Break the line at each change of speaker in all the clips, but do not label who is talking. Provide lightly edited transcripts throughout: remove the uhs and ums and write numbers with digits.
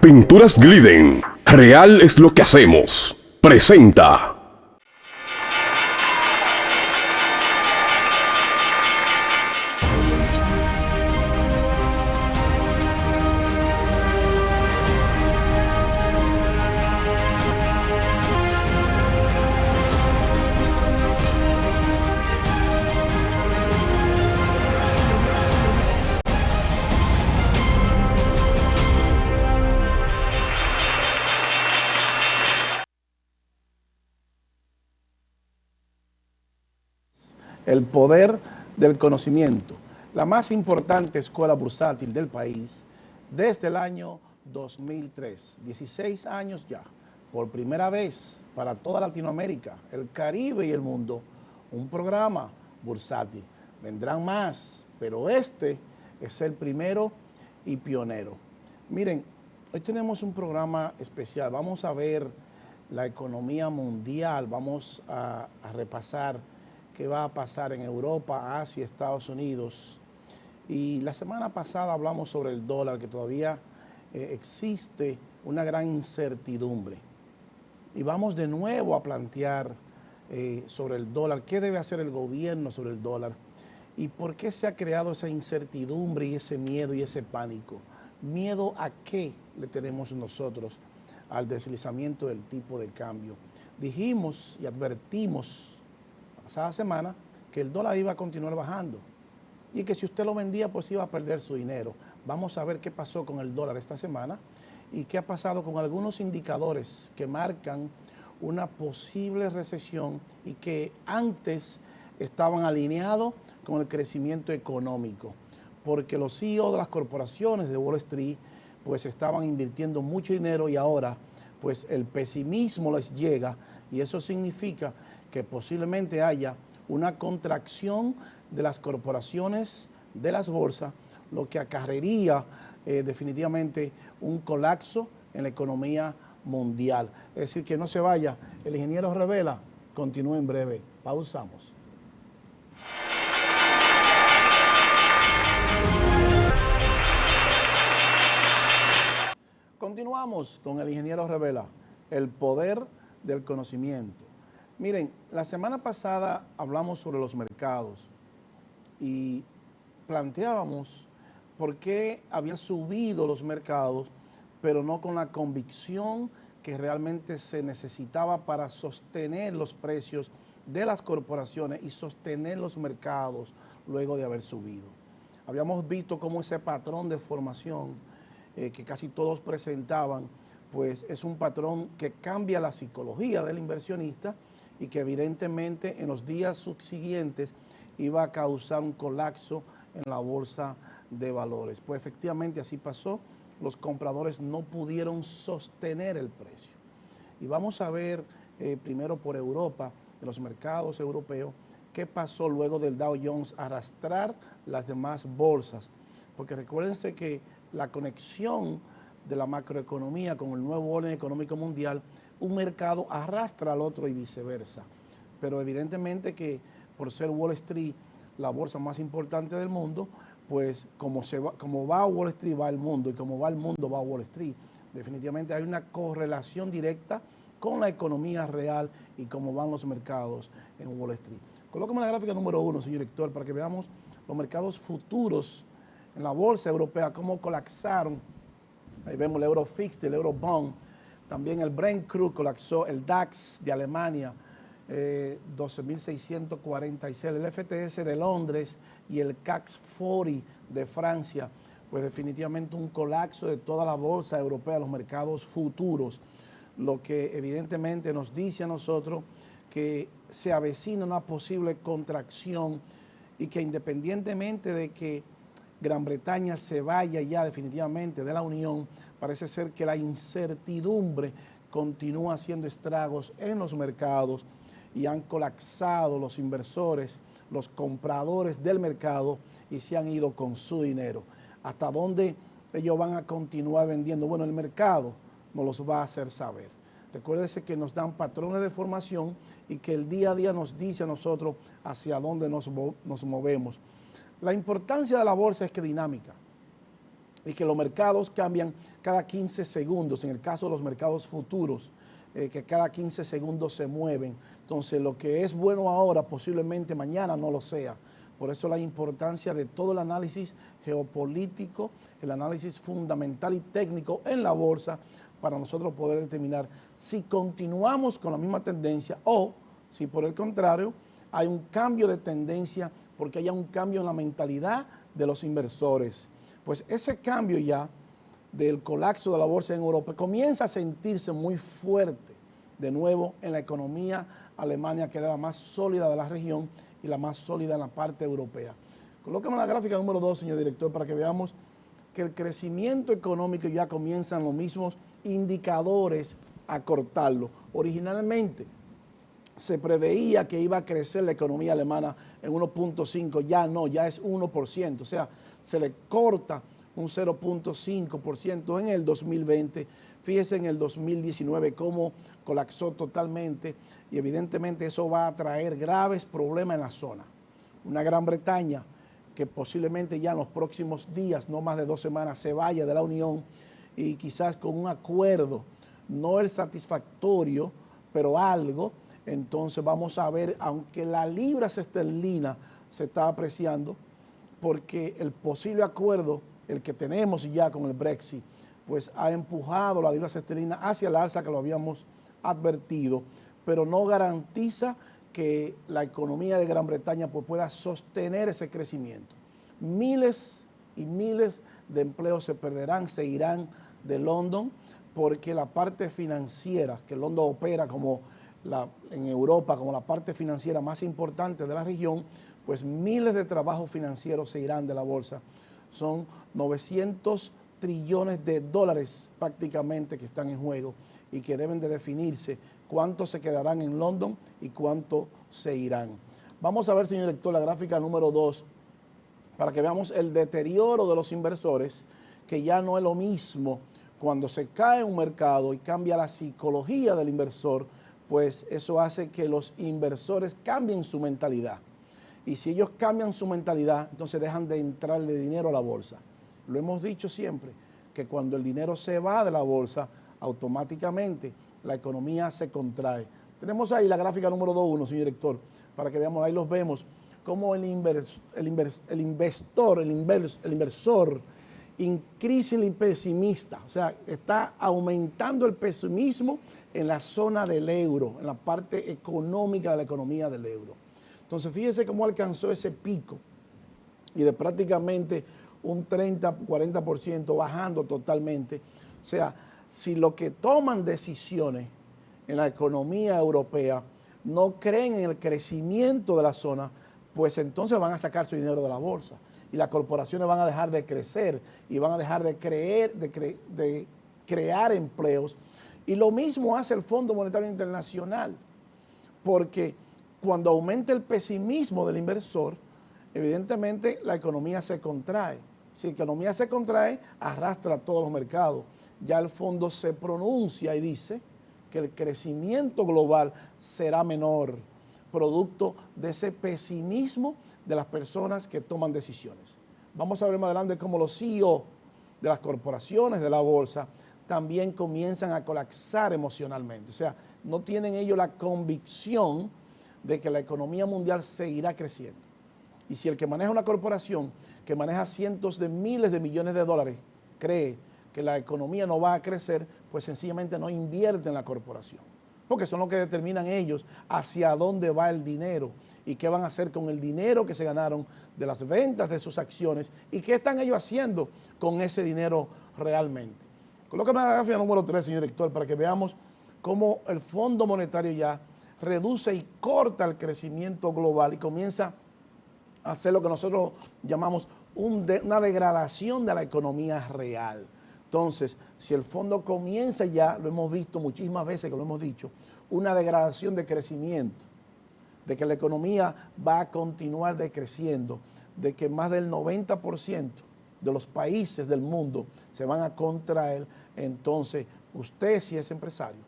Pinturas Gliden, real es lo que hacemos. Presenta.
El poder del conocimiento, la más importante escuela bursátil del país desde el año 2003, 16 años ya, por primera vez para toda Latinoamérica, el Caribe y el mundo, un programa bursátil. Vendrán más, pero este es el primero y pionero. Miren, hoy tenemos un programa especial, vamos a ver la economía mundial, vamos a repasar qué va a pasar en Europa, Asia, Estados Unidos. Y la semana pasada hablamos sobre el dólar, que todavía existe una gran incertidumbre. Y vamos de nuevo a plantear sobre el dólar, qué debe hacer el gobierno sobre el dólar y por qué se ha creado esa incertidumbre y ese miedo y ese pánico. ¿Miedo a qué le tenemos nosotros al deslizamiento del tipo de cambio? Dijimos y advertimos pasada semana que el dólar iba a continuar bajando y que si usted lo vendía pues iba a perder su dinero. Vamos a ver qué pasó con el dólar esta semana y qué ha pasado con algunos indicadores que marcan una posible recesión y que antes estaban alineados con el crecimiento económico, porque los CEO de las corporaciones de Wall Street pues estaban invirtiendo mucho dinero y ahora pues el pesimismo les llega y eso significa que posiblemente haya una contracción de las corporaciones de las bolsas, lo que acarrearía definitivamente un colapso en la economía mundial. Es decir, que no se vaya, el ingeniero revela, continúa en breve, pausamos. Continuamos con el ingeniero revela, el poder del conocimiento. Miren, la semana pasada hablamos sobre los mercados y planteábamos por qué habían subido los mercados, pero no con la convicción que realmente se necesitaba para sostener los precios de las corporaciones y sostener los mercados luego de haber subido. Habíamos visto cómo ese patrón de formación que casi todos presentaban, pues es un patrón que cambia la psicología del inversionista y que evidentemente en los días subsiguientes iba a causar un colapso en la bolsa de valores. Pues efectivamente así pasó, los compradores no pudieron sostener el precio. Y vamos a ver primero por Europa, en los mercados europeos, qué pasó luego del Dow Jones arrastrar las demás bolsas. Porque recuérdense que la conexión de la macroeconomía con el nuevo orden económico mundial, un mercado arrastra al otro y viceversa. Pero evidentemente que por ser Wall Street la bolsa más importante del mundo, pues como va a Wall Street va el mundo y como va el mundo va a Wall Street. Definitivamente hay una correlación directa con la economía real y cómo van los mercados en Wall Street. Colóqueme la gráfica número 1, señor director, para que veamos los mercados futuros en la bolsa europea, cómo colapsaron. Ahí vemos el Eurofix, el Eurobond, también el Brent Crude colapsó, el DAX de Alemania, 12.646, el FTS de Londres y el CAC 40 de Francia, pues definitivamente un colapso de toda la bolsa europea, los mercados futuros, lo que evidentemente nos dice a nosotros que se avecina una posible contracción y que independientemente de que Gran Bretaña se vaya ya definitivamente de la Unión, parece ser que la incertidumbre continúa haciendo estragos en los mercados y han colapsado los inversores, los compradores del mercado y se han ido con su dinero. ¿Hasta dónde ellos van a continuar vendiendo? Bueno, el mercado nos los va a hacer saber. Recuérdese que nos dan patrones de formación y que el día a día nos dice a nosotros hacia dónde nos movemos. La importancia de la bolsa es que es dinámica. y que los mercados cambian cada 15 segundos, en el caso de los mercados futuros, que cada 15 segundos se mueven. Entonces, lo que es bueno ahora, posiblemente mañana no lo sea. Por eso la importancia de todo el análisis geopolítico, el análisis fundamental y técnico en la bolsa, para nosotros poder determinar si continuamos con la misma tendencia o si por el contrario hay un cambio de tendencia porque haya un cambio en la mentalidad de los inversores. Pues ese cambio ya del colapso de la bolsa en Europa comienza a sentirse muy fuerte de nuevo en la economía alemana, que era la más sólida de la región y la más sólida en la parte europea. Colóqueme la gráfica número 2, señor director, para que veamos que el crecimiento económico ya comienzan los mismos indicadores a cortarlo. Originalmente se preveía que iba a crecer la economía alemana en 1.5, ya no, ya es 1%, o sea, se le corta un 0.5% en el 2020. Fíjese en el 2019 cómo colapsó totalmente y evidentemente eso va a traer graves problemas en la zona. Una Gran Bretaña que posiblemente ya en los próximos días, no más de 2 semanas, se vaya de la Unión y quizás con un acuerdo, no el satisfactorio, pero algo. Entonces vamos a ver, aunque la libra esterlina se está apreciando, porque el posible acuerdo, el que tenemos ya con el Brexit, pues ha empujado la libra esterlina hacia el alza, que lo habíamos advertido, pero no garantiza que la economía de Gran Bretaña pues pueda sostener ese crecimiento. Miles y miles de empleos se perderán, se irán de London, porque la parte financiera, que London opera como en Europa como la parte financiera más importante de la región, pues miles de trabajos financieros se irán de la bolsa. Son 900 trillones de dólares prácticamente que están en juego y que deben de definirse cuántos se quedarán en London y cuántos se irán. Vamos a ver, señor director, la gráfica número 2 para que veamos el deterioro de los inversores, que ya no es lo mismo cuando se cae un mercado y cambia la psicología del inversor, pues eso hace que los inversores cambien su mentalidad. Y si ellos cambian su mentalidad, entonces dejan de entrarle dinero a la bolsa. Lo hemos dicho siempre, que cuando el dinero se va de la bolsa, automáticamente la economía se contrae. Tenemos ahí la gráfica número 2.1, señor director, para que veamos, ahí los vemos, cómo el inversor increasingly pesimista, o sea, está aumentando el pesimismo en la zona del euro, en la parte económica de la economía del euro. Entonces, fíjese cómo alcanzó ese pico y de prácticamente un 30-40% bajando totalmente. O sea, si los que toman decisiones en la economía europea no creen en el crecimiento de la zona, pues entonces van a sacar su dinero de la bolsa y las corporaciones van a dejar de crecer y van a dejar de crear empleos. Y lo mismo hace el Fondo Monetario Internacional, porque cuando aumenta el pesimismo del inversor, evidentemente la economía se contrae. Si la economía se contrae, arrastra a todos los mercados. Ya el fondo se pronuncia y dice que el crecimiento global será menor, producto de ese pesimismo de las personas que toman decisiones. Vamos a ver más adelante cómo los CEO de las corporaciones de la bolsa también comienzan a colapsar emocionalmente. O sea, no tienen ellos la convicción de que la economía mundial seguirá creciendo. Y si el que maneja una corporación que maneja cientos de miles de millones de dólares cree que la economía no va a crecer, pues sencillamente no invierte en la corporación. Porque son los que determinan ellos hacia dónde va el dinero y qué van a hacer con el dinero que se ganaron de las ventas de sus acciones y qué están ellos haciendo con ese dinero realmente. Colócame la gráfica número 3, señor director, para que veamos cómo el Fondo Monetario ya reduce y corta el crecimiento global y comienza a hacer lo que nosotros llamamos una degradación de la economía real. Entonces, si el fondo comienza ya, lo hemos visto muchísimas veces que lo hemos dicho, una degradación de crecimiento, de que la economía va a continuar decreciendo, de que más del 90% de los países del mundo se van a contraer, entonces usted, si es empresario,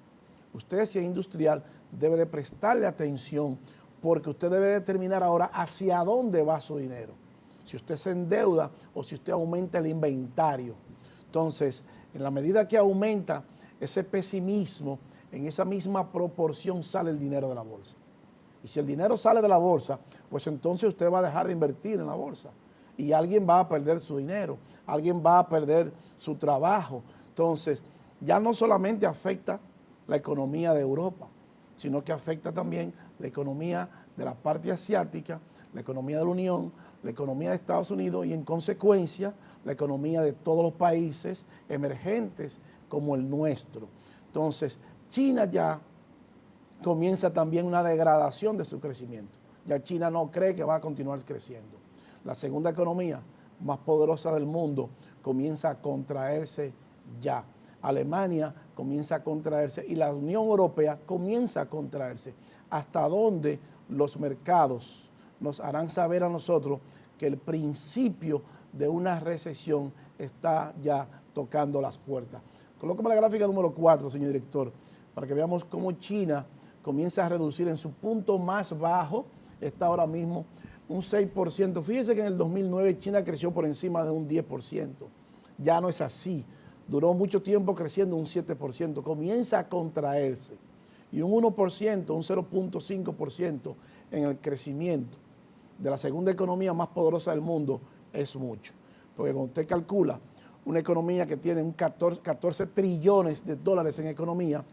usted, si es industrial, debe de prestarle atención, porque usted debe determinar ahora hacia dónde va su dinero. Si usted se endeuda o si usted aumenta el inventario. Entonces, en la medida que aumenta ese pesimismo, en esa misma proporción sale el dinero de la bolsa. Y si el dinero sale de la bolsa, pues entonces usted va a dejar de invertir en la bolsa. Y alguien va a perder su dinero, alguien va a perder su trabajo. Entonces, ya no solamente afecta la economía de Europa, sino que afecta también la economía de la parte asiática, la economía de la Unión, la economía de Estados Unidos y en consecuencia la economía de todos los países emergentes como el nuestro. Entonces, China ya comienza también una degradación de su crecimiento. Ya China no cree que va a continuar creciendo. La segunda economía más poderosa del mundo comienza a contraerse ya. Alemania comienza a contraerse y la Unión Europea comienza a contraerse. Hasta donde los mercados nos harán saber a nosotros que el principio de una recesión está ya tocando las puertas. Colócame la gráfica número 4, señor director, para que veamos cómo China comienza a reducir en su punto más bajo, está ahora mismo un 6%. Fíjese que en el 2009 China creció por encima de un 10%. Ya no es así. Duró mucho tiempo creciendo un 7%. Comienza a contraerse. Y un 1%, un 0.5% en el crecimiento de la segunda economía más poderosa del mundo es mucho. Porque cuando usted calcula una economía que tiene un 14 trillones de dólares en economía,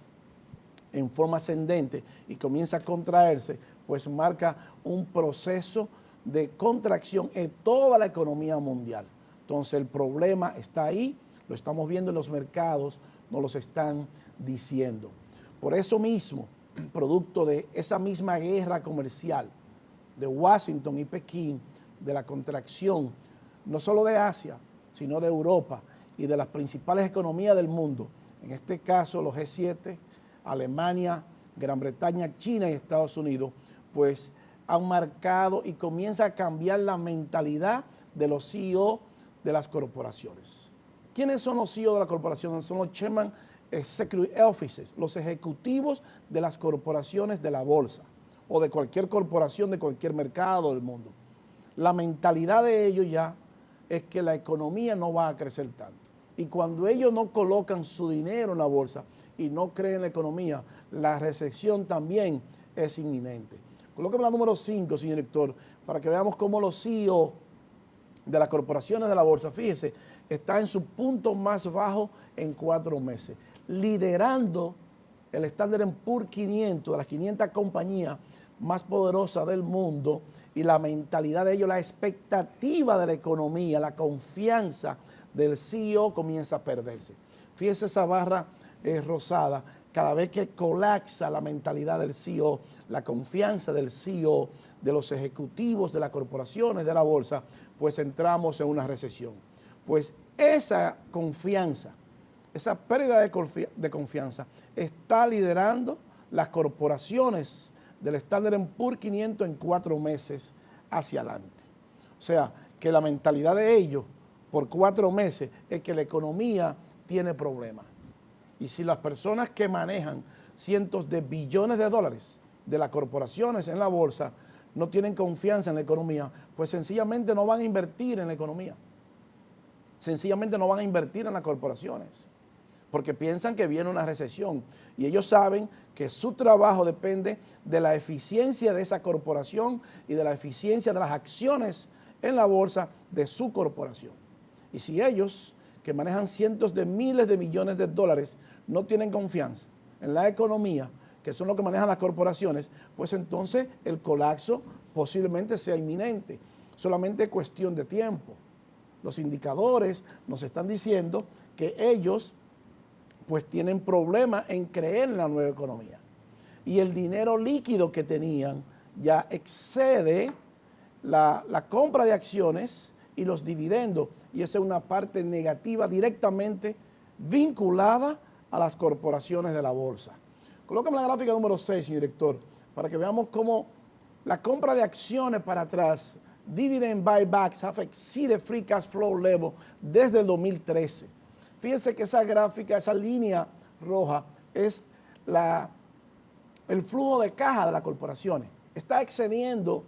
en forma ascendente y comienza a contraerse, pues marca un proceso de contracción en toda la economía mundial. Entonces el problema está ahí, lo estamos viendo en los mercados, nos los están diciendo. Por eso mismo, producto de esa misma guerra comercial de Washington y Pekín, de la contracción, no solo de Asia, sino de Europa y de las principales economías del mundo, en este caso los G7, Alemania, Gran Bretaña, China y Estados Unidos, pues han marcado y comienza a cambiar la mentalidad de los CEO de las corporaciones. ¿Quiénes son los CEO de las corporaciones? Son los Chairman Executive Offices, los ejecutivos de las corporaciones de la bolsa o de cualquier corporación de cualquier mercado del mundo. La mentalidad de ellos ya es que la economía no va a crecer tanto. Y cuando ellos no colocan su dinero en la bolsa y no creen en la economía, la recesión también es inminente. Colóqueme la número 5, señor director, para que veamos cómo los CEO de las corporaciones de la bolsa, fíjese, está en su punto más bajo en 4 meses, liderando el Standard & Poor's 500, de las 500 compañías más poderosas del mundo, y la mentalidad de ellos, la expectativa de la economía, la confianza del CEO comienza a perderse. Fíjese esa barra rosada, cada vez que colapsa la mentalidad del CEO, la confianza del CEO, de los ejecutivos de las corporaciones de la bolsa, pues entramos en una recesión. Pues esa confianza, esa pérdida de confianza está liderando las corporaciones del Standard & Poor's 500 en 4 meses hacia adelante. O sea, que la mentalidad de ellos por 4 meses es que la economía tiene problemas. Y si las personas que manejan cientos de billones de dólares de las corporaciones en la bolsa no tienen confianza en la economía, pues sencillamente no van a invertir en la economía. Sencillamente no van a invertir en las corporaciones, porque piensan que viene una recesión y ellos saben que su trabajo depende de la eficiencia de esa corporación y de la eficiencia de las acciones en la bolsa de su corporación. Y si ellos, que manejan cientos de miles de millones de dólares, no tienen confianza en la economía, que son los que manejan las corporaciones, pues entonces el colapso posiblemente sea inminente, solamente cuestión de tiempo. Los indicadores nos están diciendo que ellos pues tienen problemas en creer en la nueva economía. Y el dinero líquido que tenían ya excede la compra de acciones y los dividendos, y esa es una parte negativa directamente vinculada a las corporaciones de la bolsa. Colócame la gráfica número 6, señor director, para que veamos cómo la compra de acciones para atrás, dividend buybacks have exceeded free cash flow level desde el 2013. Fíjense que esa gráfica, esa línea roja, es el flujo de caja de las corporaciones. Está excediendo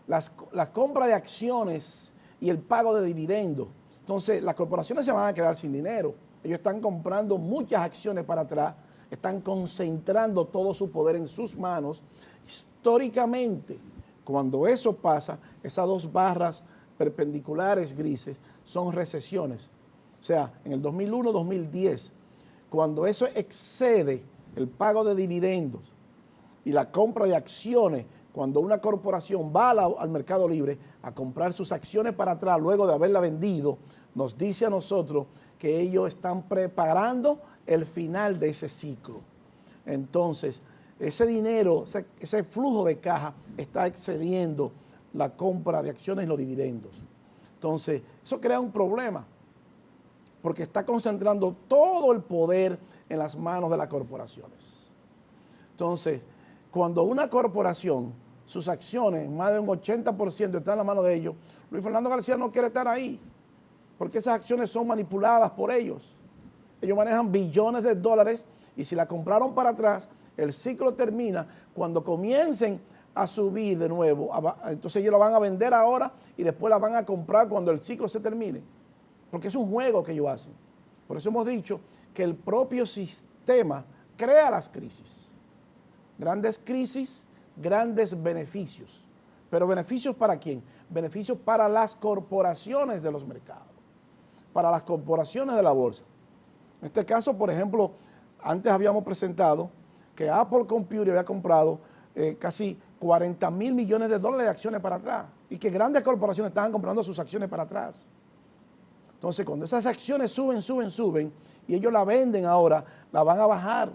las compras de acciones y el pago de dividendos. Entonces, las corporaciones se van a quedar sin dinero. Ellos están comprando muchas acciones para atrás, están concentrando todo su poder en sus manos. Históricamente, cuando eso pasa, esas dos barras perpendiculares grises son recesiones. O sea, en el 2001-2010, cuando eso excede el pago de dividendos y la compra de acciones, cuando una corporación va al mercado libre a comprar sus acciones para atrás luego de haberla vendido, nos dice a nosotros que ellos están preparando el final de ese ciclo. Entonces, ese dinero, ese flujo de caja está excediendo la compra de acciones y los dividendos. Entonces, eso crea un problema, porque está concentrando todo el poder en las manos de las corporaciones. Entonces, cuando una corporación, sus acciones, más de un 80% están en la mano de ellos, Luis Fernando García no quiere estar ahí, porque esas acciones son manipuladas por ellos. Ellos manejan billones de dólares y si la compraron para atrás, el ciclo termina cuando comiencen a subir de nuevo. Entonces ellos la van a vender ahora y después la van a comprar cuando el ciclo se termine. Porque es un juego que ellos hacen. Por eso hemos dicho que el propio sistema crea las crisis. Grandes crisis, grandes beneficios. ¿Pero beneficios para quién? Beneficios para las corporaciones de los mercados, para las corporaciones de la bolsa. En este caso, por ejemplo, antes habíamos presentado que Apple Computer había comprado casi 40 mil millones de dólares de acciones para atrás y que grandes corporaciones estaban comprando sus acciones para atrás. Entonces, cuando esas acciones suben y ellos la venden ahora, la van a bajar.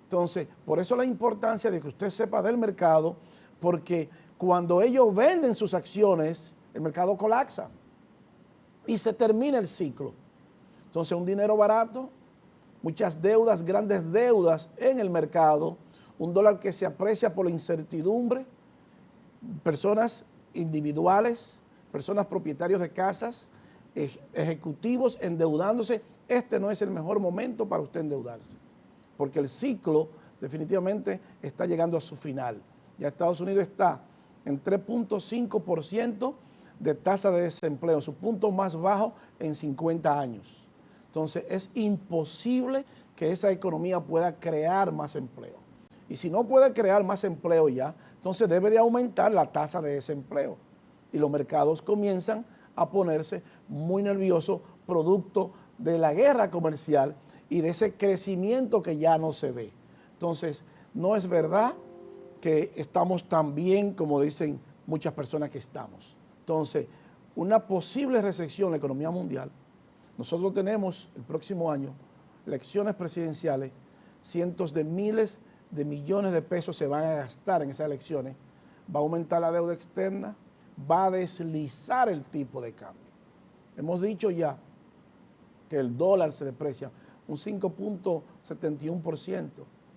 Entonces, por eso la importancia de que usted sepa del mercado, porque cuando ellos venden sus acciones, el mercado colapsa y se termina el ciclo. Entonces, un dinero barato, muchas deudas, grandes deudas en el mercado, un dólar que se aprecia por la incertidumbre, personas individuales, personas propietarios de casas, ejecutivos endeudándose. Este no es el mejor momento para usted endeudarse, porque el ciclo definitivamente está llegando a su final. Ya Estados Unidos está en 3.5% de tasa de desempleo, su punto más bajo en 50 años. Entonces es imposible que esa economía pueda crear más empleo. Y si no puede crear más empleo ya, entonces debe de aumentar la tasa de desempleo. Y los mercados comienzan a ponerse muy nerviosos producto de la guerra comercial y de ese crecimiento que ya no se ve. Entonces, no es verdad que estamos tan bien como dicen muchas personas que estamos. Entonces, una posible recesión en la economía mundial. Nosotros tenemos el próximo año elecciones presidenciales, cientos de miles de millones de pesos se van a gastar en esas elecciones, va a aumentar la deuda externa, va a deslizar el tipo de cambio. Hemos dicho ya que el dólar se deprecia un 5.71%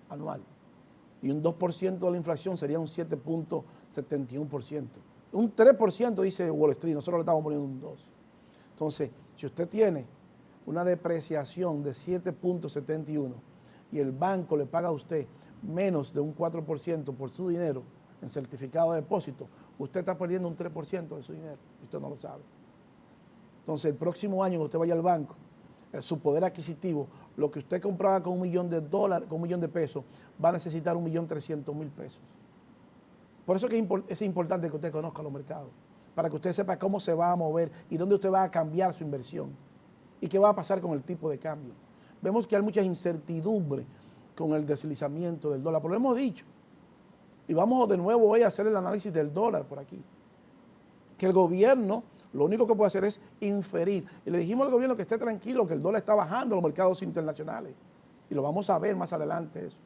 anual y un 2% de la inflación sería un 7.71%. Un 3% dice Wall Street, nosotros le estamos poniendo un 2%. Entonces, si usted tiene una depreciación de 7.71 y el banco le paga a usted menos de un 4% por su dinero en certificado de depósito, usted está perdiendo un 3% de su dinero y usted no lo sabe. Entonces, el próximo año que usted vaya al banco, su poder adquisitivo, lo que usted compraba con $1 millón, con $1 millón de pesos, va a necesitar 1.300.000 pesos. Por eso que es importante que usted conozca los mercados, para que usted sepa cómo se va a mover y dónde usted va a cambiar su inversión y qué va a pasar con el tipo de cambio. Vemos que hay mucha incertidumbre con el deslizamiento del dólar, pero lo hemos dicho. Y vamos de nuevo hoy a hacer el análisis del dólar por aquí. Que el gobierno lo único que puede hacer es inferir. Y le dijimos al gobierno que esté tranquilo, que el dólar está bajando en los mercados internacionales. Y lo vamos a ver más adelante eso.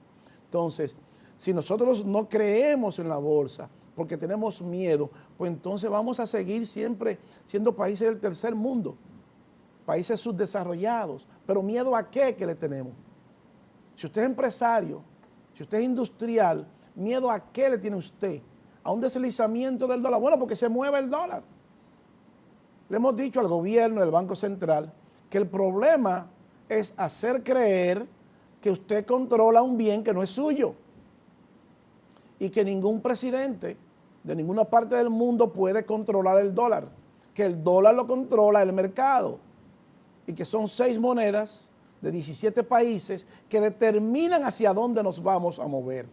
Entonces, si nosotros no creemos en la bolsa porque tenemos miedo, pues entonces vamos a seguir siempre siendo países del tercer mundo, países subdesarrollados. Pero ¿miedo a qué que le tenemos? Si usted es empresario, si usted es industrial, ¿miedo a qué le tiene usted? ¿A un deslizamiento del dólar? Bueno, porque se mueve el dólar. Le hemos dicho al gobierno, al Banco Central, que el problema es hacer creer que usted controla un bien que no es suyo y que ningún presidente de ninguna parte del mundo puede controlar el dólar, que el dólar lo controla el mercado. y que son 6 monedas de 17 países que determinan hacia dónde nos vamos a mover.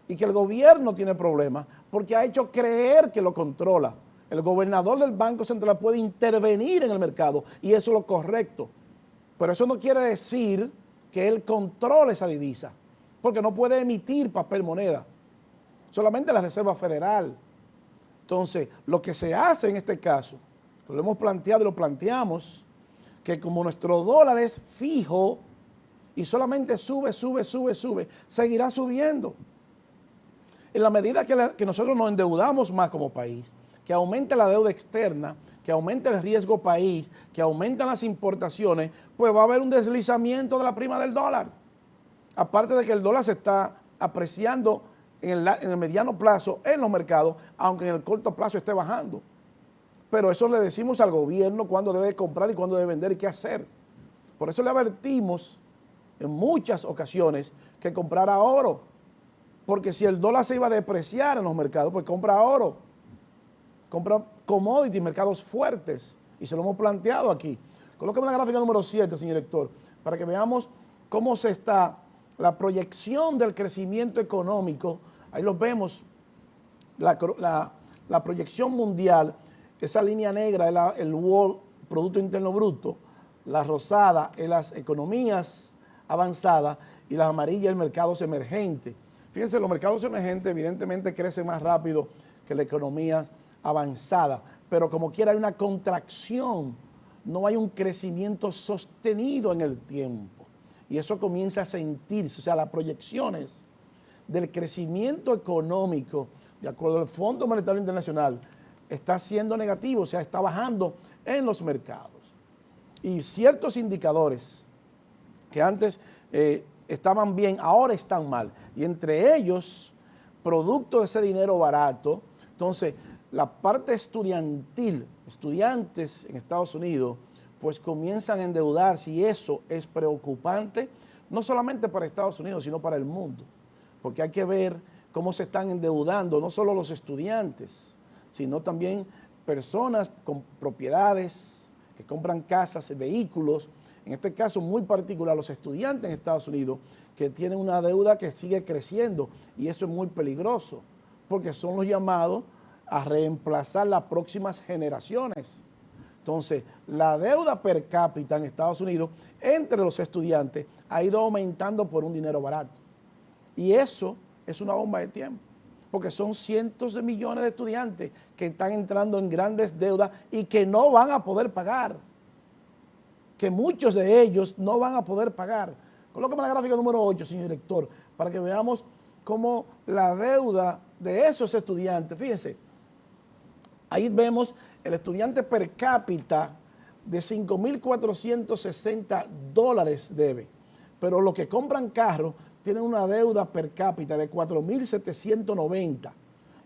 Y que el gobierno tiene problemas porque ha hecho creer que lo controla. El gobernador del Banco Central puede intervenir en el mercado y eso es lo correcto. Pero eso no quiere decir que él controle esa divisa, porque no puede emitir papel moneda, solamente la Reserva Federal. Entonces, lo que se hace en este caso, lo hemos planteado y lo planteamos, que como nuestro dólar es fijo y solamente sube, seguirá subiendo. En la medida que nosotros nos endeudamos más como país, que aumente la deuda externa, que aumente el riesgo país, que aumentan las importaciones, pues va a haber un deslizamiento de la prima del dólar. Aparte de que el dólar se está apreciando en el mediano plazo en los mercados, aunque en el corto plazo esté bajando. Pero eso le decimos al gobierno cuándo debe comprar y cuándo debe vender y qué hacer. Por eso le advertimos en muchas ocasiones que comprara oro, porque si el dólar se iba a depreciar en los mercados, pues compra oro, compra commodities, mercados fuertes, y se lo hemos planteado aquí. Colóqueme la gráfica número 7, señor director, para que veamos cómo se está la proyección del crecimiento económico. Ahí lo vemos, la proyección mundial. Esa línea negra es el World Producto Interno Bruto, la rosada es las economías avanzadas y la amarilla el mercados emergentes. Fíjense, los mercados emergentes evidentemente crecen más rápido que la economía avanzada, pero como quiera hay una contracción, no hay un crecimiento sostenido en el tiempo. Y eso comienza a sentirse, o sea, las proyecciones del crecimiento económico, de acuerdo al Fondo Monetario Internacional, está siendo negativo, o sea, está bajando en los mercados. Y ciertos indicadores que antes estaban bien, ahora están mal. Y entre ellos, producto de ese dinero barato, entonces, la parte estudiantil, estudiantes en Estados Unidos, pues comienzan a endeudarse y eso es preocupante, no solamente para Estados Unidos, sino para el mundo. Porque hay que ver cómo se están endeudando, no solo los estudiantes, sino también personas con propiedades que compran casas, vehículos, en este caso muy particular los estudiantes en Estados Unidos que tienen una deuda que sigue creciendo y eso es muy peligroso porque son los llamados a reemplazar las próximas generaciones. Entonces, la deuda per cápita en Estados Unidos entre los estudiantes ha ido aumentando por un dinero barato y eso es una bomba de tiempo, porque son cientos de millones de estudiantes que están entrando en grandes deudas y que no van a poder pagar, que muchos de ellos no van a poder pagar. Colóqueme la gráfica número 8, señor director, para que veamos cómo la deuda de esos estudiantes, fíjense, ahí vemos el estudiante per cápita de $5,460 debe, pero los que compran carros tienen una deuda per cápita de $4,790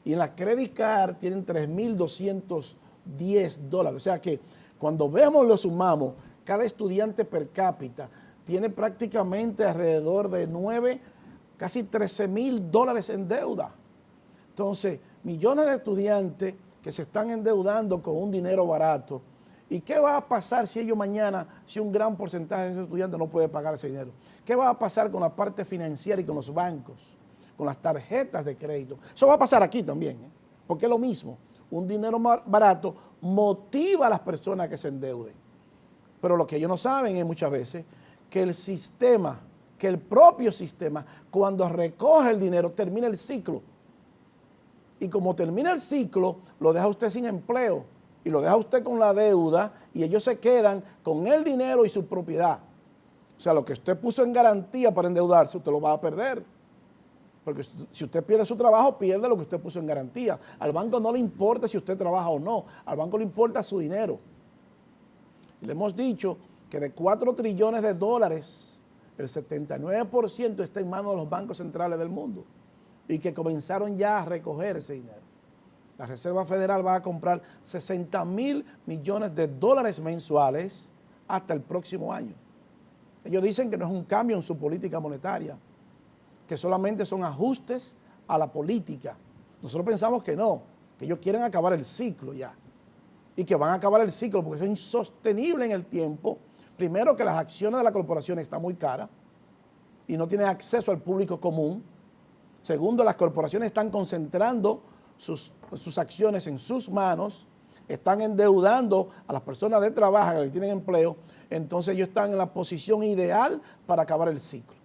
y en la credit card tienen $3,210. O sea que cuando vemos, lo sumamos, cada estudiante per cápita tiene prácticamente alrededor de 9, casi $13,000 en deuda. Entonces, millones de estudiantes que se están endeudando con un dinero barato. ¿Y qué va a pasar si ellos mañana, si un gran porcentaje de esos estudiantes no puede pagar ese dinero? ¿Qué va a pasar con la parte financiera y con los bancos, con las tarjetas de crédito? Eso va a pasar aquí también, porque es lo mismo. Un dinero barato motiva a las personas que se endeuden. Pero lo que ellos no saben es muchas veces que el sistema, que el propio sistema, cuando recoge el dinero, termina el ciclo. Y como termina el ciclo, lo deja usted sin empleo y lo deja usted con la deuda y ellos se quedan con el dinero y su propiedad. O sea, lo que usted puso en garantía para endeudarse, usted lo va a perder. Porque si usted pierde su trabajo, pierde lo que usted puso en garantía. Al banco no le importa si usted trabaja o no, al banco le importa su dinero. Y le hemos dicho que de 4 trillones de dólares, el 79% está en manos de los bancos centrales del mundo y que comenzaron ya a recoger ese dinero. La Reserva Federal va a comprar $60,000 millones mensuales hasta el próximo año. Ellos dicen que no es un cambio en su política monetaria, que solamente son ajustes a la política. Nosotros pensamos que no, que ellos quieren acabar el ciclo ya. y que van a acabar el ciclo porque es insostenible en el tiempo. Primero, que las acciones de la corporación están muy caras y no tienen acceso al público común. Segundo, las corporaciones están concentrando sus acciones en sus manos, están endeudando a las personas de trabajo que tienen empleo, entonces ellos están en la posición ideal para acabar el ciclo.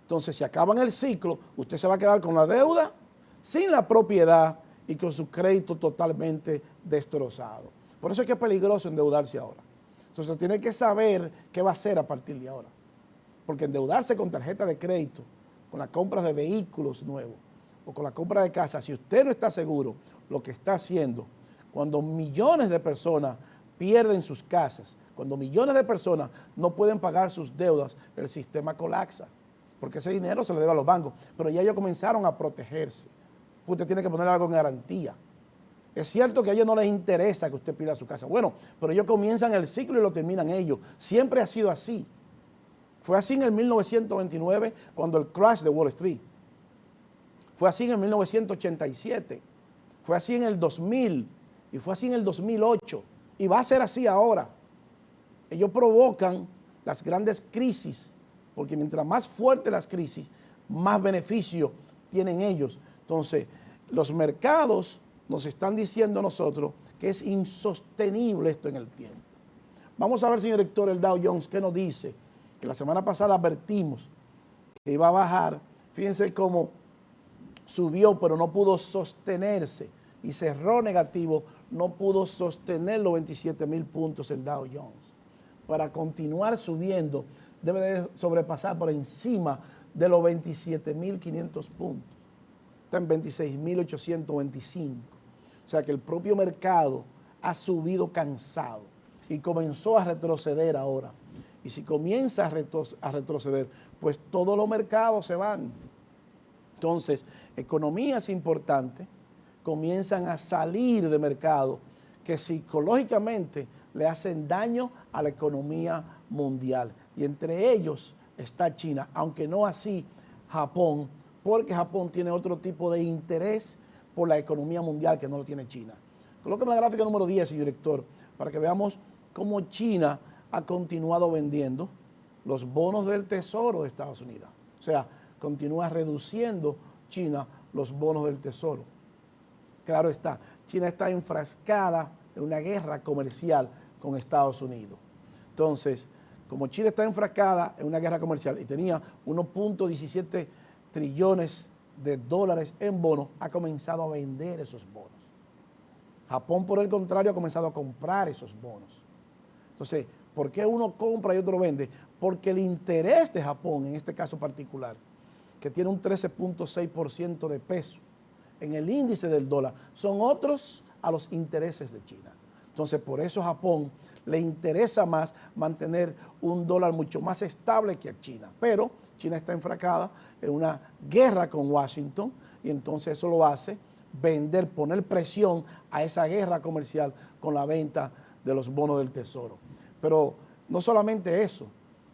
Entonces, si acaban el ciclo, usted se va a quedar con la deuda, sin la propiedad y con su crédito totalmente destrozado. Por eso es que es peligroso endeudarse ahora. Entonces, tiene que saber qué va a hacer a partir de ahora. Porque endeudarse con tarjeta de crédito, con la compra de vehículos nuevos o con la compra de casa, si usted no está seguro lo que está haciendo, cuando millones de personas pierden sus casas, cuando millones de personas no pueden pagar sus deudas, el sistema colapsa, porque ese dinero se le debe a los bancos, pero ya ellos comenzaron a protegerse. Usted tiene que poner algo en garantía. Es cierto que a ellos no les interesa que usted pierda su casa, bueno, pero ellos comienzan el ciclo y lo terminan ellos. Siempre ha sido así. Fue así en el 1929, cuando el crash de Wall Street. Fue así en el 1987. Fue así en el 2000. Y fue así en el 2008. Y va a ser así ahora. Ellos provocan las grandes crisis, porque mientras más fuertes las crisis, más beneficio tienen ellos. Entonces, los mercados nos están diciendo a nosotros que es insostenible esto en el tiempo. Vamos a ver, señor director, el Dow Jones, ¿qué nos dice? Que la semana pasada advertimos que iba a bajar. Fíjense cómo subió, pero no pudo sostenerse y cerró negativo, no pudo sostener los 27,000 puntos el Dow Jones. Para continuar subiendo, debe de sobrepasar por encima de los 27,500 puntos. Está en 26,825. O sea que el propio mercado ha subido cansado y comenzó a retroceder ahora. Y si comienza a retroceder, pues todos los mercados se van. Entonces, economías importantes comienzan a salir de mercado que psicológicamente le hacen daño a la economía mundial. Y entre ellos está China, aunque no así Japón, porque Japón tiene otro tipo de interés por la economía mundial que no lo tiene China. Colóqueme la gráfica número 10, señor director, para que veamos cómo China ha continuado vendiendo los bonos del Tesoro de Estados Unidos. O sea, continúa reduciendo China los bonos del Tesoro. Claro está, China está enfrascada en una guerra comercial con Estados Unidos. Entonces, como China está enfrascada en una guerra comercial y tenía 1.17 trillones de dólares en bonos, ha comenzado a vender esos bonos. Japón, por el contrario, ha comenzado a comprar esos bonos. Entonces, ¿por qué uno compra y otro vende? Porque el interés de Japón, en este caso particular, que tiene un 13.6% de peso en el índice del dólar, son otros a los intereses de China. Entonces, por eso a Japón le interesa más mantener un dólar mucho más estable que a China. Pero China está enfrascada en una guerra con Washington y entonces eso lo hace vender, poner presión a esa guerra comercial con la venta de los bonos del Tesoro. Pero no solamente eso,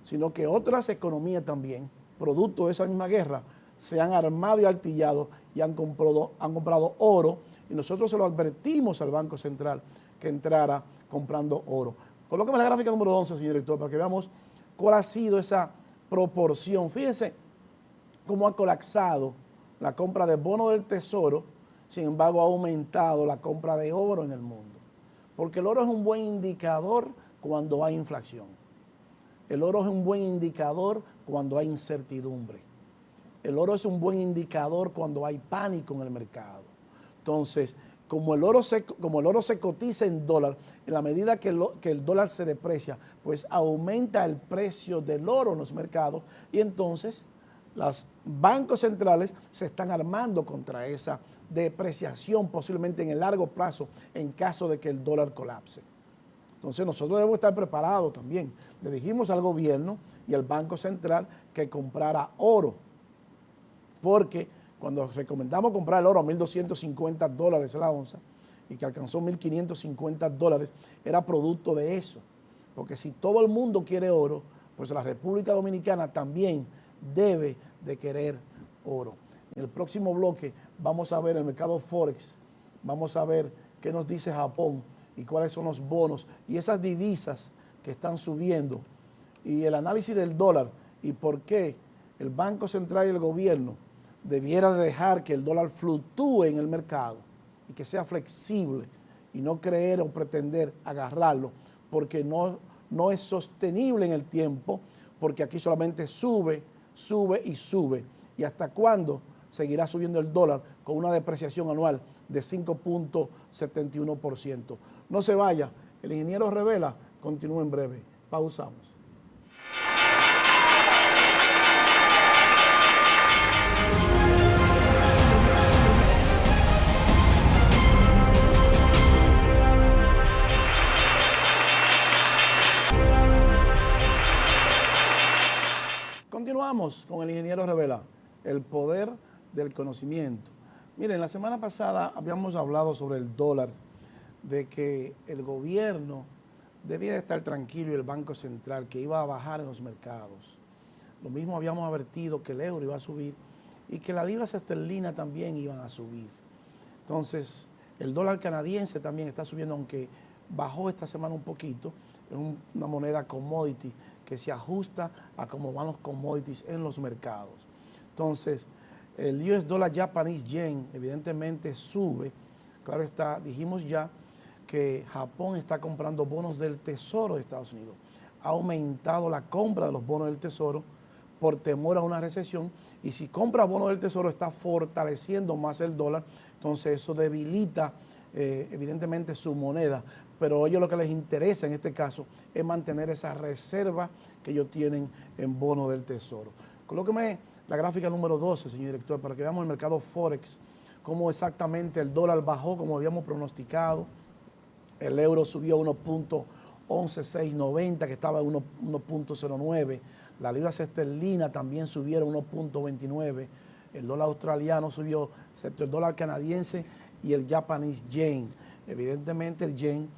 sino que otras economías también, producto de esa misma guerra, se han armado y artillado y han comprado oro, y nosotros se lo advertimos al Banco Central que entrara comprando oro. Colóqueme la gráfica número 11, señor director, para que veamos cuál ha sido esa proporción. Fíjense cómo ha colapsado la compra de bonos del Tesoro, sin embargo ha aumentado la compra de oro en el mundo. Porque el oro es un buen indicador cuando hay inflación. El oro es un buen indicador cuando hay incertidumbre. El oro es un buen indicador cuando hay pánico en el mercado. Entonces, como el oro se cotiza en dólar, en la medida que el dólar se deprecia, pues aumenta el precio del oro en los mercados y entonces los bancos centrales se están armando contra esa depreciación posiblemente en el largo plazo en caso de que el dólar colapse. Entonces nosotros debemos estar preparados también. Le dijimos al gobierno y al Banco Central que comprara oro, porque cuando recomendamos comprar el oro a $1,250 la onza y que alcanzó $1,550, era producto de eso. Porque si todo el mundo quiere oro, pues la República Dominicana también debe de querer oro. En el próximo bloque vamos a ver el mercado Forex, vamos a ver qué nos dice Japón y cuáles son los bonos y esas divisas que están subiendo y el análisis del dólar y por qué el Banco Central y el gobierno debiera dejar que el dólar fluctúe en el mercado y que sea flexible y no creer o pretender agarrarlo porque no es sostenible en el tiempo, porque aquí solamente sube, sube y sube. ¿Y hasta cuándo seguirá subiendo el dólar con una depreciación anual de 5.71%? No se vaya, el ingeniero Revela continúa en breve. Pausamos. Continuamos con el ingeniero Revela, el poder del conocimiento. Miren, la semana pasada habíamos hablado sobre el dólar, de que el gobierno debía estar tranquilo y el Banco Central, que iba a bajar en los mercados. Lo mismo habíamos advertido que el euro iba a subir y que las libras esterlinas también iban a subir. Entonces, el dólar canadiense también está subiendo, aunque bajó esta semana un poquito, es una moneda commodity que se ajusta a cómo van los commodities en los mercados. Entonces, el US Dollar Japanese Yen evidentemente sube. Claro está, dijimos ya que Japón está comprando bonos del Tesoro de Estados Unidos. Ha aumentado la compra de los bonos del Tesoro por temor a una recesión, y si compra bonos del Tesoro está fortaleciendo más el dólar, entonces eso debilita evidentemente su moneda, pero a ellos lo que les interesa en este caso es mantener esa reserva que ellos tienen en bonos del Tesoro. Colóqueme la gráfica número 12, señor director, para que veamos el mercado Forex, cómo exactamente el dólar bajó como habíamos pronosticado. El euro subió a 1.11690, que estaba en 1.09. La libra esterlina también subió a 1.29. El dólar australiano subió, excepto el dólar canadiense y el Japanese Yen. Evidentemente el Yen,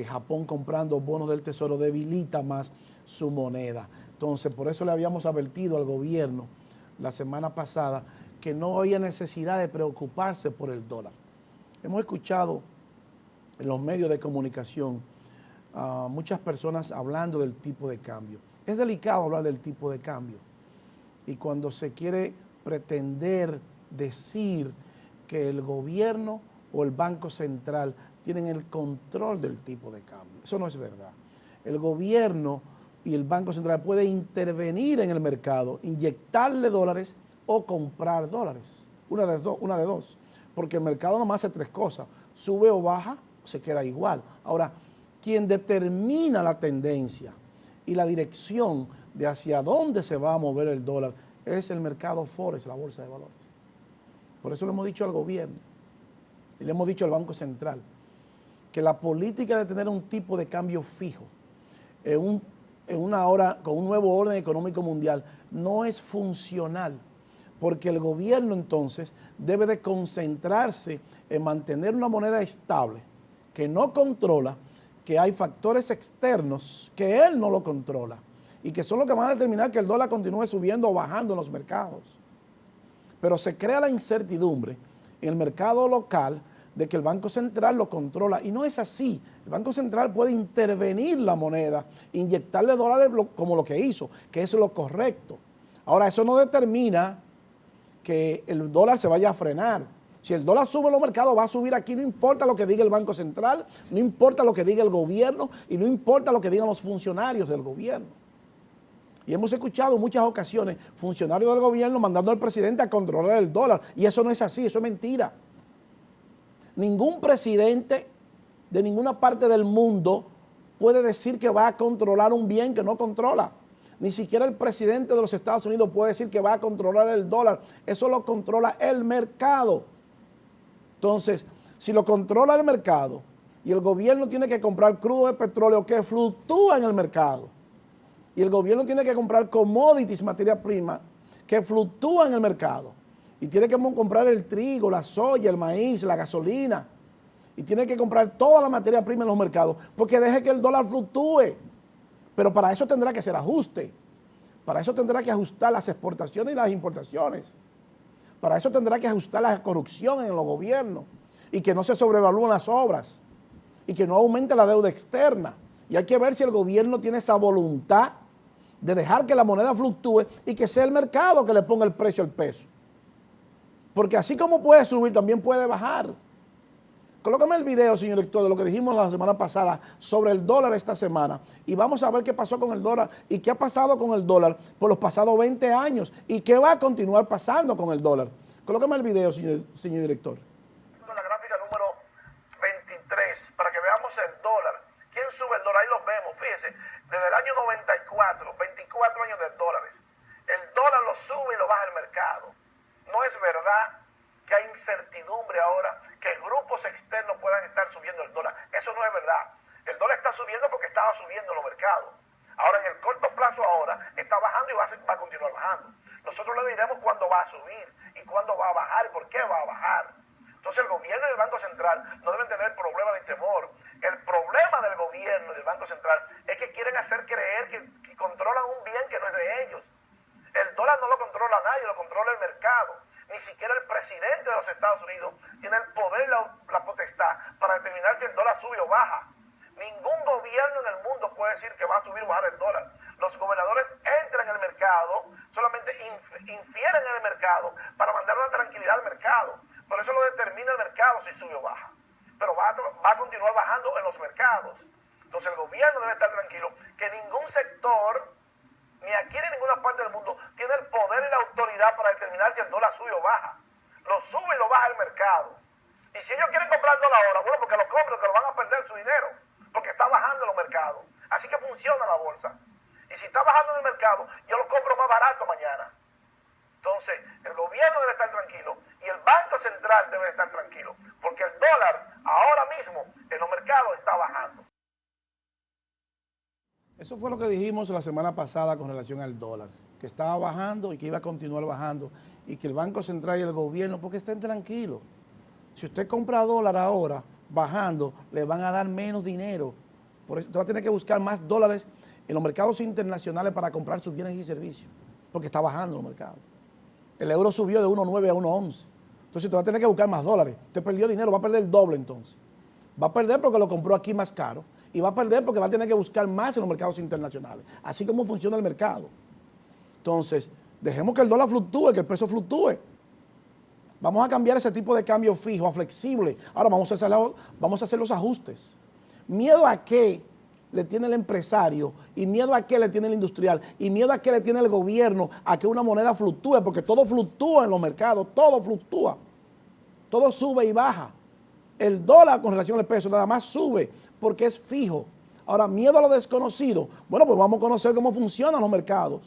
Japón comprando bonos del Tesoro debilita más su moneda. Entonces, por eso le habíamos advertido al gobierno la semana pasada que no había necesidad de preocuparse por el dólar. Hemos escuchado en los medios de comunicación a muchas personas hablando del tipo de cambio. Es delicado hablar del tipo de cambio. Y cuando se quiere pretender decir que el gobierno o el Banco Central tienen el control del tipo de cambio. Eso no es verdad. El gobierno y el Banco Central puede intervenir en el mercado, inyectarle dólares o comprar dólares. Una de dos. Porque el mercado nomás hace tres cosas. Sube o baja, se queda igual. Ahora, quien determina la tendencia y la dirección de hacia dónde se va a mover el dólar es el mercado Forex, la bolsa de valores. Por eso le hemos dicho al gobierno y le hemos dicho al Banco Central que la política de tener un tipo de cambio fijo en una hora con un nuevo orden económico mundial no es funcional, porque el gobierno entonces debe de concentrarse en mantener una moneda estable que no controla, que hay factores externos que él no lo controla y que son los que van a determinar que el dólar continúe subiendo o bajando en los mercados. Pero se crea la incertidumbre en el mercado local de que el Banco Central lo controla, y no es así. El Banco Central puede intervenir la moneda, inyectarle dólares como lo que hizo, que es lo correcto. Ahora, eso no determina que el dólar se vaya a frenar. Si el dólar sube en los mercados, va a subir aquí, no importa lo que diga el Banco Central, no importa lo que diga el gobierno y no importa lo que digan los funcionarios del gobierno. Y hemos escuchado en muchas ocasiones funcionarios del gobierno mandando al presidente a controlar el dólar, y eso no es así, eso es mentira. Ningún presidente de ninguna parte del mundo puede decir que va a controlar un bien que no controla. Ni siquiera el presidente de los Estados Unidos puede decir que va a controlar el dólar. Eso lo controla el mercado. Entonces, si lo controla el mercado y el gobierno tiene que comprar crudo de petróleo que fluctúa en el mercado, y el gobierno tiene que comprar commodities, materia prima, que fluctúa en el mercado, y tiene que comprar el trigo, la soya, el maíz, la gasolina, y tiene que comprar toda la materia prima en los mercados, porque deje que el dólar fluctúe. Pero para eso tendrá que hacer ajuste, para eso tendrá que ajustar las exportaciones y las importaciones, para eso tendrá que ajustar la corrupción en los gobiernos y que no se sobrevalúen las obras, y que no aumente la deuda externa. Y hay que ver si el gobierno tiene esa voluntad de dejar que la moneda fluctúe y que sea el mercado que le ponga el precio al peso. Porque así como puede subir, también puede bajar. Colócame el video, señor director, de lo que dijimos la semana pasada sobre el dólar esta semana y vamos a ver qué pasó con el dólar y qué ha pasado con el dólar por los pasados 20 años y qué va a continuar pasando con el dólar. Colócame el video, señor director.
La gráfica número 23, para que veamos el dólar. ¿Quién sube el dólar? Ahí lo vemos, fíjense, desde el año 94, 24 años de dólares. El dólar lo sube y lo baja el mercado. No es verdad que hay incertidumbre ahora, que grupos externos puedan estar subiendo el dólar. Eso no es verdad. El dólar está subiendo porque estaba subiendo en los mercados. Ahora, en el corto plazo ahora, está bajando y va a continuar bajando. Nosotros le diremos cuándo va a subir y cuándo va a bajar y por qué va a bajar. Entonces, el gobierno y el Banco Central no deben tener problema ni temor. El problema del gobierno y del Banco Central es que quieren hacer creer que controlan un bien que no es de ellos. El dólar no lo controla nadie, lo controla el mercado. Ni siquiera el presidente de los Estados Unidos tiene el poder y la potestad para determinar si el dólar sube o baja. Ningún gobierno en el mundo puede decir que va a subir o bajar el dólar. Los gobernadores entran en el mercado, solamente infieren en el mercado para mandar una tranquilidad al mercado. Por eso lo determina el mercado si sube o baja. Pero va a continuar bajando en los mercados. Entonces el gobierno debe estar tranquilo que ningún sector, ni aquí ni en ninguna parte del mundo, tiene el poder y la autoridad para determinar si el dólar sube o baja. Lo sube y lo baja el mercado. Y si ellos quieren comprar el dólar ahora, bueno, porque lo compren, que lo van a perder su dinero, porque está bajando en los mercados. Así que funciona la bolsa. Y si está bajando en el mercado, yo lo compro más barato mañana. Entonces, el gobierno debe estar tranquilo y el Banco Central debe estar tranquilo, porque el dólar ahora mismo en los mercados está bajando.
Eso fue lo que dijimos la semana pasada con relación al dólar, que estaba bajando y que iba a continuar bajando y que el Banco Central y el gobierno, porque estén tranquilos. Si usted compra dólar ahora, bajando, le van a dar menos dinero. Por eso usted va a tener que buscar más dólares en los mercados internacionales para comprar sus bienes y servicios, porque está bajando los mercados. El euro subió de 1.9 a 1.11. Entonces usted va a tener que buscar más dólares. Usted perdió dinero, va a perder el doble entonces. Va a perder porque lo compró aquí más caro y va a perder porque va a tener que buscar más en los mercados internacionales. Así como funciona el mercado. Entonces, dejemos que el dólar fluctúe, que el precio fluctúe. Vamos a cambiar ese tipo de cambio fijo a flexible. Ahora vamos a hacer los ajustes. ¿Miedo a qué le tiene el empresario? ¿Y miedo a qué le tiene el industrial? ¿Y miedo a qué le tiene el gobierno? A que una moneda fluctúe, porque todo fluctúa en los mercados, todo fluctúa. Todo sube y baja. El dólar con relación al peso nada más sube porque es fijo. Ahora, miedo a lo desconocido. Bueno, pues vamos a conocer cómo funcionan los mercados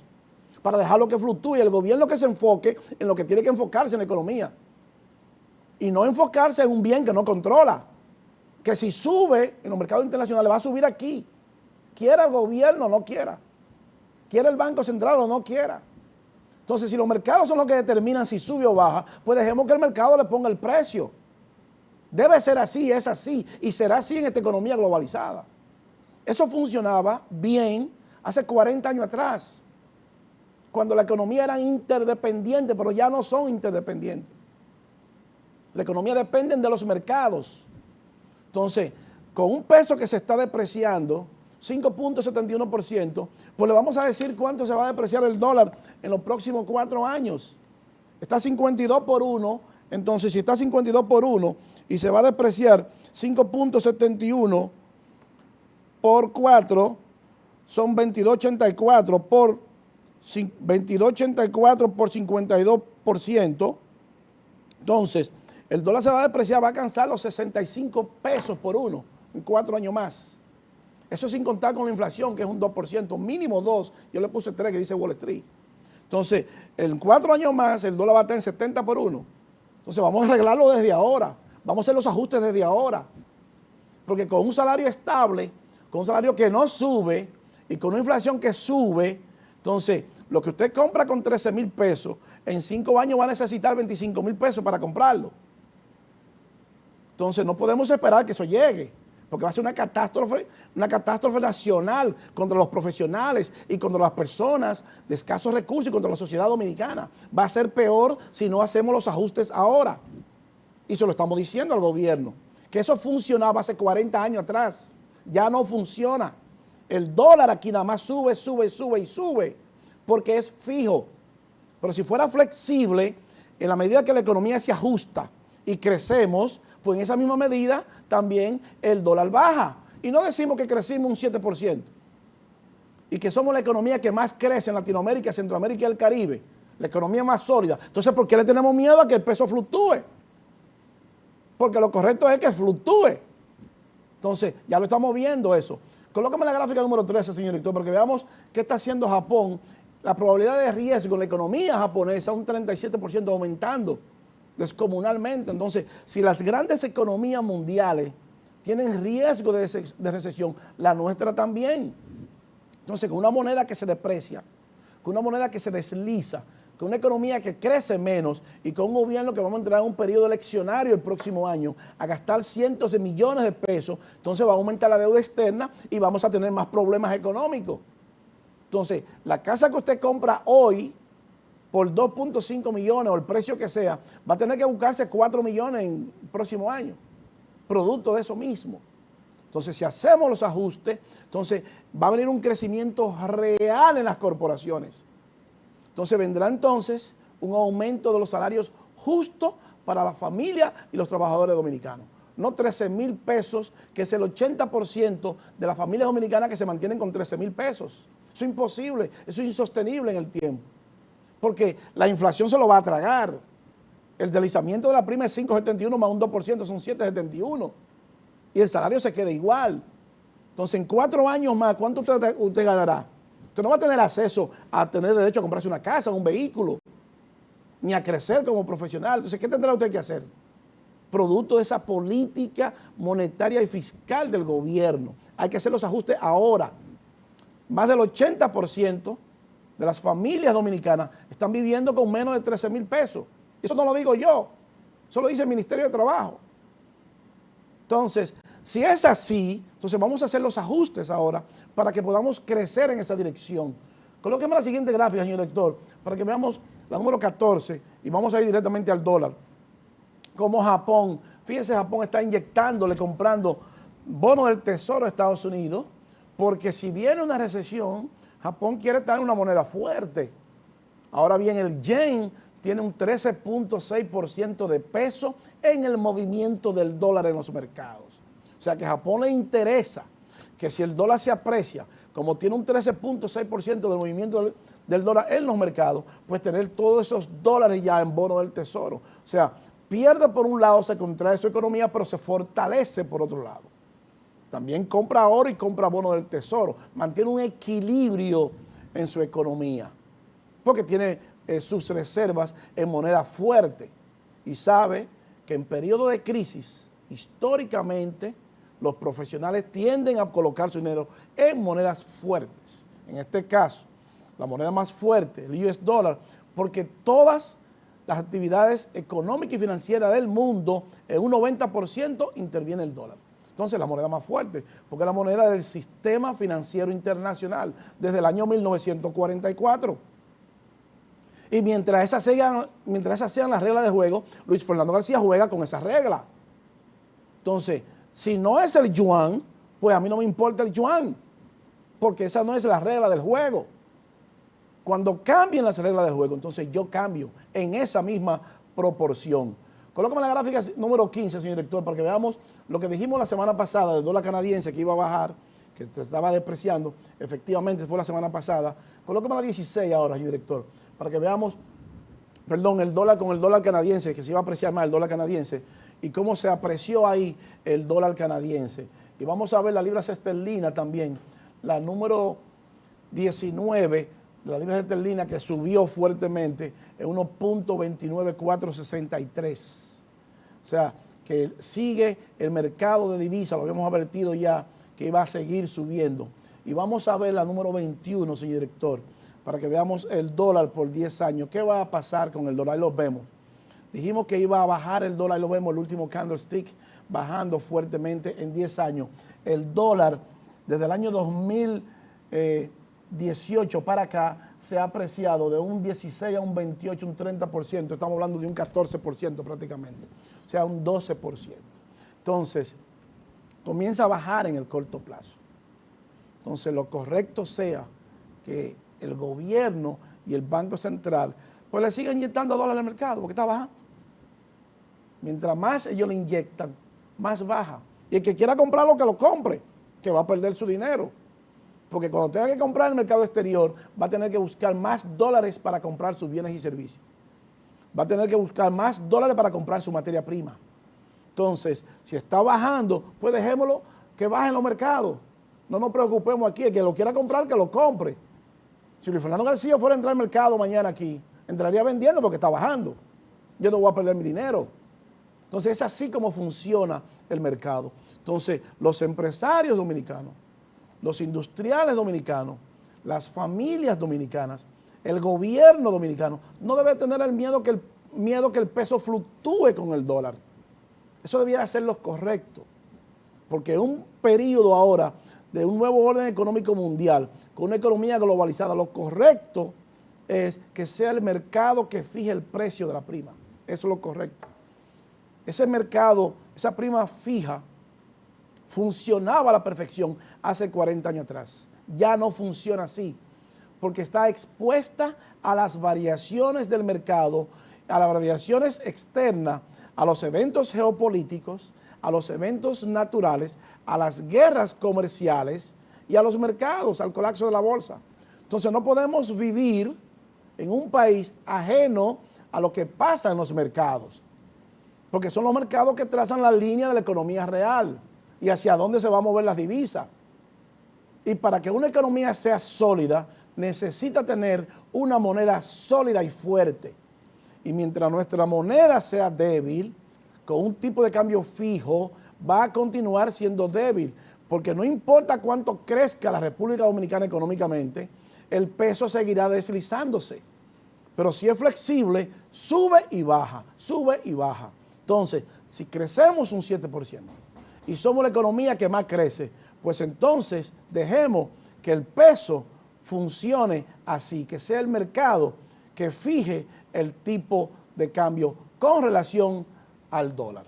para dejarlo que fluctúe y el gobierno que se enfoque en lo que tiene que enfocarse en la economía y no enfocarse en un bien que no controla, que si sube en los mercados internacionales va a subir aquí, quiera el gobierno o no quiera, quiera el Banco Central o no quiera. Entonces, si los mercados son los que determinan si sube o baja, pues dejemos que el mercado le ponga el precio. Debe ser así, es así y será así en esta economía globalizada. Eso funcionaba bien hace 40 años atrás, cuando la economía era interdependiente, pero ya no son interdependientes. La economía depende de los mercados. Entonces, con un peso que se está depreciando, 5.71%, pues le vamos a decir cuánto se va a depreciar el dólar en los próximos 4 años. Está 52 por 1, entonces si está 52 por 1 y se va a depreciar 5.71 por 4, son 22.84 por 22.84 por 52%. Entonces, el dólar se va a depreciar, va a alcanzar los 65 pesos por 1 en 4 años más. Eso sin contar con la inflación, que es un 2%, mínimo 2, yo le puse 3 que dice Wall Street. Entonces, en 4 años más, el dólar va a estar en 70 por 1. Entonces, vamos a arreglarlo desde ahora, vamos a hacer los ajustes desde ahora. Porque con un salario estable, con un salario que no sube y con una inflación que sube, entonces, lo que usted compra con 13,000 pesos, en 5 años va a necesitar 25,000 pesos para comprarlo. Entonces, no podemos esperar que eso llegue, porque va a ser una catástrofe nacional contra los profesionales y contra las personas de escasos recursos y contra la sociedad dominicana. Va a ser peor si no hacemos los ajustes ahora. Y se lo estamos diciendo al gobierno, que eso funcionaba hace 40 años atrás. Ya no funciona. El dólar aquí nada más sube, sube, sube y sube, porque es fijo. Pero si fuera flexible, en la medida que la economía se ajusta y crecemos, pues en esa misma medida también el dólar baja. Y no decimos que crecimos un 7% y que somos la economía que más crece en Latinoamérica, Centroamérica y el Caribe, la economía más sólida. Entonces, ¿por qué le tenemos miedo a que el peso fluctúe? Porque lo correcto es que fluctúe. Entonces, ya lo estamos viendo eso. Colócame la gráfica número 13, señor director, para que veamos qué está haciendo Japón. La probabilidad de riesgo en la economía japonesa un 37% aumentando descomunalmente. Entonces, si las grandes economías mundiales tienen riesgo de recesión, la nuestra también. Entonces, con una moneda que se deprecia, con una moneda que se desliza, con una economía que crece menos y con un gobierno que vamos a entrar en un periodo eleccionario el próximo año a gastar cientos de millones de pesos, entonces va a aumentar la deuda externa y vamos a tener más problemas económicos. Entonces, la casa que usted compra hoy por 2.5 millones o el precio que sea, va a tener que buscarse 4 millones en el próximo año, producto de eso mismo. Entonces, si hacemos los ajustes, entonces va a venir un crecimiento real en las corporaciones. Entonces vendrá entonces un aumento de los salarios justo para la familia y los trabajadores dominicanos. No 13,000 pesos, que es el 80% de las familias dominicanas que se mantienen con 13,000 pesos. Eso es imposible, eso es insostenible en el tiempo. Porque la inflación se lo va a tragar. El deslizamiento de la prima es 5,71 más un 2%, son 7,71. Y el salario se queda igual. Entonces, en 4 años más, ¿cuánto usted ganará? Usted no va a tener acceso a tener derecho a comprarse una casa, un vehículo, ni a crecer como profesional. Entonces, ¿qué tendrá usted que hacer? Producto de esa política monetaria y fiscal del gobierno. Hay que hacer los ajustes ahora. Más del 80% de las familias dominicanas están viviendo con menos de 13,000 pesos. Eso no lo digo yo, eso lo dice el Ministerio de Trabajo. Entonces, si es así, entonces vamos a hacer los ajustes ahora para que podamos crecer en esa dirección. Colóqueme la siguiente gráfica, señor director, para que veamos la número 14 y vamos a ir directamente al dólar. Como Japón, fíjense, Japón está inyectándole, comprando bonos del Tesoro de Estados Unidos, porque si viene una recesión, Japón quiere estar en una moneda fuerte. Ahora bien, el yen tiene un 13.6% de peso en el movimiento del dólar en los mercados. O sea que a Japón le interesa que si el dólar se aprecia, como tiene un 13.6% del movimiento del dólar en los mercados, pues tener todos esos dólares ya en bonos del Tesoro. O sea, pierde por un lado, se contrae su economía, pero se fortalece por otro lado. También compra oro y compra bonos del Tesoro. Mantiene un equilibrio en su economía, porque tiene sus reservas en moneda fuerte y sabe que en periodo de crisis, históricamente, los profesionales tienden a colocar su dinero en monedas fuertes. En este caso, la moneda más fuerte, el US dólar, porque todas las actividades económicas y financieras del mundo, en un 90% interviene el dólar. Entonces, la moneda más fuerte, porque es la moneda del sistema financiero internacional desde el año 1944. Y mientras esas sean las reglas de juego, Luis Fernando García juega con esas reglas. Entonces, si no es el yuan, pues a mí no me importa el yuan, porque esa no es la regla del juego. Cuando cambien las reglas del juego, entonces yo cambio en esa misma proporción. Colócame la gráfica número 15, señor director, para que veamos lo que dijimos la semana pasada del dólar canadiense que iba a bajar, que se estaba depreciando. Efectivamente fue la semana pasada. Colócame la 16 ahora, señor director, para que veamos, el dólar con el dólar canadiense, que se iba a apreciar más el dólar canadiense, y cómo se apreció ahí el dólar canadiense. Y vamos a ver la libra esterlina también, la número 19 de la libra esterlina, que subió fuertemente en 1.29463. O sea, que sigue el mercado de divisas, lo habíamos advertido ya, que iba a seguir subiendo. Y vamos a ver la número 21, señor director, para que veamos el dólar por 10 años. ¿Qué va a pasar con el dólar? Ahí lo vemos. Dijimos que iba a bajar el dólar, y lo vemos, el último candlestick bajando fuertemente en 10 años. El dólar, desde el año 2018 para acá, se ha apreciado de un 16 a un 28, un 30%. Estamos hablando de un 14% prácticamente, o sea, un 12%. Entonces, comienza a bajar en el corto plazo. Entonces, lo correcto sea que el gobierno y el Banco Central pues le sigan inyectando dólares al mercado porque está bajando. Mientras más ellos le inyectan, más baja. Y el que quiera comprarlo, que lo compre, que va a perder su dinero. Porque cuando tenga que comprar en el mercado exterior, va a tener que buscar más dólares para comprar sus bienes y servicios. Va a tener que buscar más dólares para comprar su materia prima. Entonces, si está bajando, pues dejémoslo que baje en los mercados. No nos preocupemos aquí, el que lo quiera comprar, que lo compre. Si Luis Fernando García fuera a entrar al mercado mañana aquí, entraría vendiendo porque está bajando. Yo no voy a perder mi dinero. Entonces, es así como funciona el mercado. Entonces, los empresarios dominicanos, los industriales dominicanos, las familias dominicanas, el gobierno dominicano, no debe tener el miedo que el peso fluctúe con el dólar. Eso debiera ser lo correcto. Porque en un periodo ahora de un nuevo orden económico mundial, con una economía globalizada, lo correcto es que sea el mercado que fije el precio de la prima. Eso es lo correcto. Ese mercado, esa prima fija, funcionaba a la perfección hace 40 años atrás. Ya no funciona así, porque está expuesta a las variaciones del mercado, a las variaciones externas, a los eventos geopolíticos, a los eventos naturales, a las guerras comerciales y a los mercados, al colapso de la bolsa. Entonces no podemos vivir en un país ajeno a lo que pasa en los mercados, porque son los mercados que trazan la línea de la economía real y hacia dónde se va a mover las divisas. Y para que una economía sea sólida, necesita tener una moneda sólida y fuerte. Y mientras nuestra moneda sea débil, con un tipo de cambio fijo, va a continuar siendo débil, porque no importa cuánto crezca la República Dominicana económicamente, el peso seguirá deslizándose. Pero si es flexible, sube y baja, sube y baja. Entonces, si crecemos un 7% y somos la economía que más crece, pues entonces dejemos que el peso funcione así, que sea el mercado que fije el tipo de cambio con relación al dólar.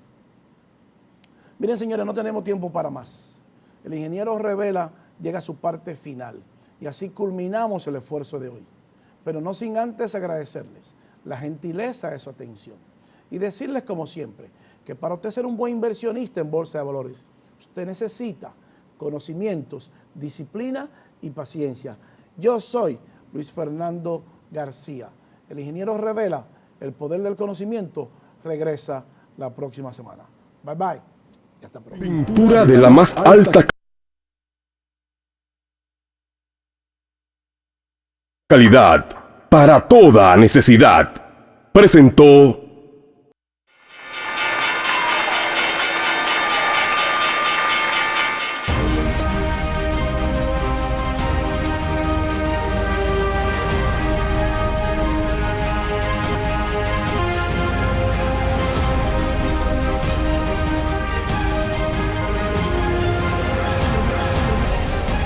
Miren, señores, no tenemos tiempo para más. El ingeniero Revela llega a su parte final y así culminamos el esfuerzo de hoy. Pero no sin antes agradecerles la gentileza de su atención y decirles, como siempre, que para usted ser un buen inversionista en Bolsa de Valores, usted necesita conocimientos, disciplina y paciencia. Yo soy Luis Fernando García. El ingeniero Revela, el poder del conocimiento, regresa la próxima semana. Bye bye y hasta pronto.
Pintura de la más alta calidad para toda necesidad. Presentó